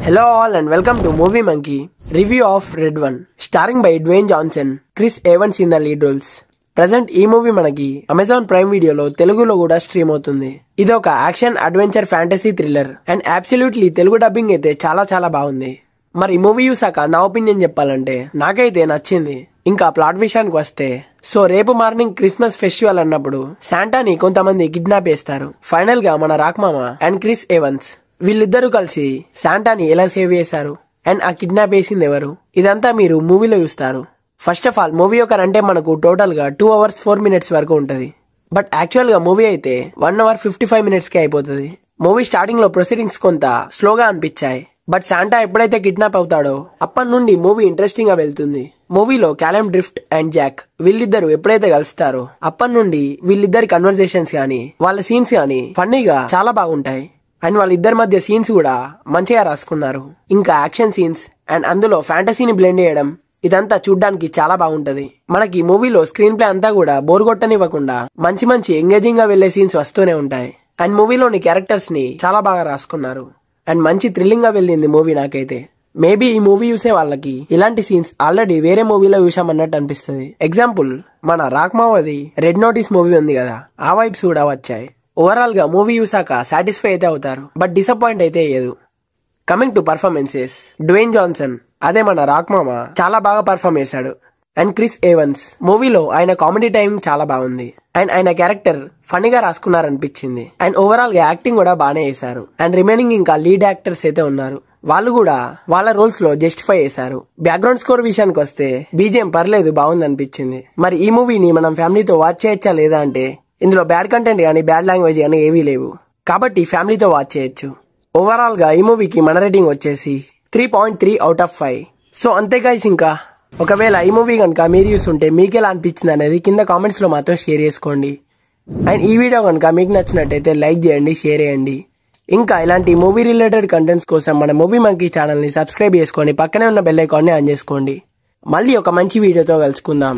Hello all and welcome to Movie Monkey review of Red One, starring by Dwayne Johnson, Chris Evans in the lead roles. Present ఈ movie మనకి Amazon prime వీడియోలో తెలుగులో కూడా stream అవుతుంది. ఇది ఒక action adventure fantasy thriller and absolutely Telugu dubbing అయితే చాలా బాగుంది. మరి ఈ మూవీ చూసాక నా ఒపీనియన్ చెప్పాలంటే నాకైతే నచ్చింది. ఇంకా ప్లాట్ విషయానికి వస్తే సో రేపు మార్నింగ్ క్రిస్మస్ ఫెస్టివల్ అన్నప్పుడు శాంటాని కొంతమంది కిడ్నాప్ చేస్తారు. ఫైనల్ గా మన రాక్మామ అండ్ క్రిస్ ఎవన్స్ వీళ్ళిద్దరూ కలిసి శాంటాని ఎలా సేవ్ చేశారు అండ్ ఆ కిడ్నాప్ చేసింది ఎవరు, ఇదంతా మీరు మూవీలో చూస్తారు. ఫస్ట్ ఆఫ్ ఆల్ మూవీ యొక్క అంటే మనకు టోటల్ గా 2 hours 4 minutes వరకు ఉంటది. బట్ యాక్చువల్ గా మూవీ అయితే 1 hour 55 minutes కి అయిపోతుంది. మూవీ స్టార్టింగ్ లో ప్రొసీడింగ్స్ కొంత స్లోగా అనిపించాయి. బట్ శాంటా ఎప్పుడైతే కిడ్నాప్ అవుతాడో అప్పటి నుండి మూవీ ఇంట్రెస్టింగ్ గా వెళ్తుంది. మూవీలో క్యాలెమ్ డ్రిఫ్ట్ అండ్ జాక్ వీళ్ళిద్దరు ఎప్పుడైతే కలుస్తారో అప్పటి నుండి వీళ్ళిద్దరి కన్వర్సేషన్స్ గానీ వాళ్ళ సీన్స్ గానీ ఫన్నీగా చాలా బాగుంటాయి. అండ్ వాళ్ళిద్దరి మధ్య సీన్స్ కూడా మంచిగా రాసుకున్నారు. ఇంకా యాక్షన్ సీన్స్ అండ్ అందులో ఫ్యాంటసీని బ్లెండ్ చేయడం ఇదంతా చూడ్డానికి చాలా బాగుంటది. మనకి మూవీలో స్క్రీన్ ప్లే అంతా కూడా బోర్ కొట్టనివ్వకుండా మంచి ఎంగేజింగ్ గా వెళ్లే సీన్స్ వస్తూనే ఉంటాయి. అండ్ మూవీలోని క్యారెక్టర్స్ ని చాలా బాగా రాసుకున్నారు. అండ్ మంచి థ్రిల్లింగ్ గా వెళ్ళింది మూవీ. నాకైతే మేబీ ఈ మూవీ చూసే వాళ్ళకి ఇలాంటి సీన్స్ ఆల్రెడీ వేరే మూవీలో చూసామన్నట్టు అనిపిస్తుంది. ఎగ్జాంపుల్ మన రాక్మావది రెడ్ నోటీస్ మూవీ ఉంది కదా, ఆ వైబ్స్ కూడా వచ్చాయి. ఓవరాల్ గా మూవీ చూసాక సాటిస్ఫై అయితే అవుతారు, బట్ డిసప్పాయింట్ అయితే అయ్యేదు. Coming to performances, Dwayne Johnson అదే మన రాక్మామ చాలా బాగా పర్ఫామ్ చేశాడు. అండ్ క్రిస్ ఎవన్స్ మూవీలో ఆయన కామెడీ టైం చాలా బాగుంది. అండ్ ఆయన క్యారెక్టర్ ఫనీగా రాసుకున్నారనిపించింది. అండ్ ఓవరాల్ గా యాక్టింగ్ కూడా బాగానే చేశారు. అండ్ రిమైనింగ్ ఇంకా లీడ్ యాక్టర్స్ అయితే ఉన్నారు, వాళ్ళు కూడా వాళ్ళ రోల్స్ లో జస్టిఫై చేశారు. బ్యాక్గ్రౌండ్ స్కోర్ విషయానికి వస్తే బీజిఎం పర్లేదు, బాగుంది అనిపించింది. మరి ఈ మూవీని మనం ఫ్యామిలీతో వాచ్ చేయొచ్చా లేదా అంటే ఇందులో బ్యాడ్ కంటెంట్ కానీ బ్యాడ్ లాంగ్వేజ్ కానీ ఏవీ లేవు, కాబట్టి ఫ్యామిలీతో వాచ్ చేయొచ్చు. ఓవరాల్ గా ఈ మూవీకి మన రేటింగ్ వచ్చేసి 3.3 out of 5. సో అంతే గైస్, ఇంకా ఒకవేళ ఈ మూవీ కనుక మీరు చూస్తుంటే మీకు ఎలా అనిపించింది అనేది కింద కామెంట్స్ లో మాతో షేర్ చేసుకోండి. అండ్ ఈ వీడియో కనుక మీకు నచ్చినట్టయితే లైక్ చేయండి, షేర్ చేయండి. ఇంకా ఇలాంటి మూవీ రిలేటెడ్ కంటెంట్స్ కోసం మన మూవీ మంకీ ఛానల్ ని సబ్స్క్రైబ్ చేసుకొని పక్కనే ఉన్న బెల్ ఐకాన్ ని ఆన్ చేసుకోండి. మళ్ళీ ఒక మంచి వీడియోతో కలుసుకుందాం.